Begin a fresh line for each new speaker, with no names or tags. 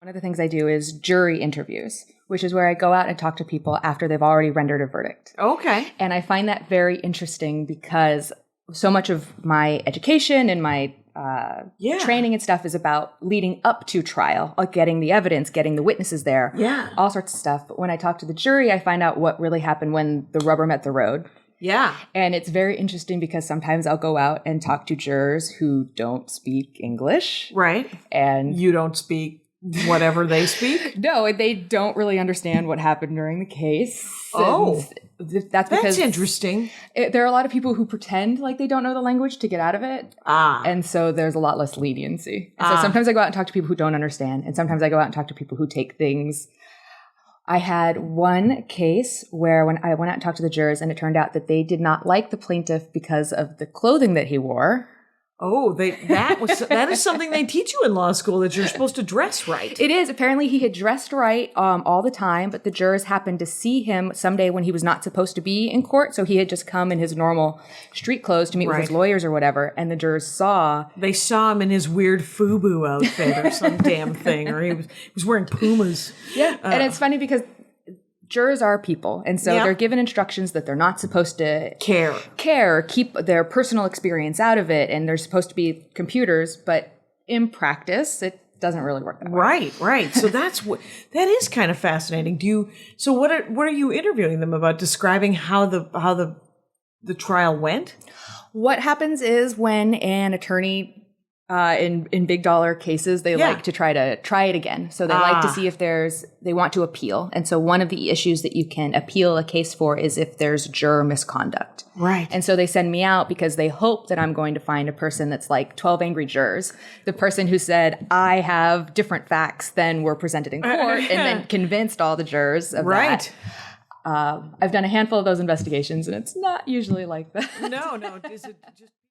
One of the things I do is jury interviews, which is where I go out and talk to people after they've already rendered a verdict.
Okay.
And I find that very interesting because so much of my education and my training and stuff is about leading up to trial, like getting the evidence, getting the witnesses there, all sorts of stuff. But when I talk to the jury, I find out what really happened when the rubber met the road.
Yeah.
And it's very interesting because sometimes I'll go out and talk to jurors who don't speak English.
Right.
And
you don't speak whatever they speak?
No, they don't really understand what happened during the case.
Oh.
That's because
that's interesting.
There are a lot of people who pretend like they don't know the language to get out of it. And so there's a lot less leniency. So sometimes I go out and talk to people who don't understand. And sometimes I go out and talk to people who take things. I had one case where when I went out and talked to the jurors and it turned out that they did not like the plaintiff because of the clothing that he wore.
Oh, that is something they teach you in law school, that you're supposed to dress right.
It is. Apparently he had dressed right all the time, but the jurors happened to see him someday when he was not supposed to be in court. So he had just come in his normal street clothes to meet with his lawyers or whatever. And the jurors They saw
him in his weird FUBU outfit or some damn thing, or he was wearing Pumas.
Yeah. And it's funny because jurors are people, and so they're given instructions that they're not supposed to care, keep their personal experience out of it, and they're supposed to be computers, but in practice, it doesn't really work that way.
Right. So that is kind of fascinating. What are you interviewing them about? Describing how the trial went?
What happens is when an attorney in big dollar cases, they like to try it again. So they like to see if they want to appeal. And so one of the issues that you can appeal a case for is if there's juror misconduct.
Right.
And so they send me out because they hope that I'm going to find a person that's like 12 Angry Jurors, the person who said, I have different facts than were presented in court, and then convinced all the jurors of that. I've done a handful of those investigations, and it's not usually like that.
No. Is it just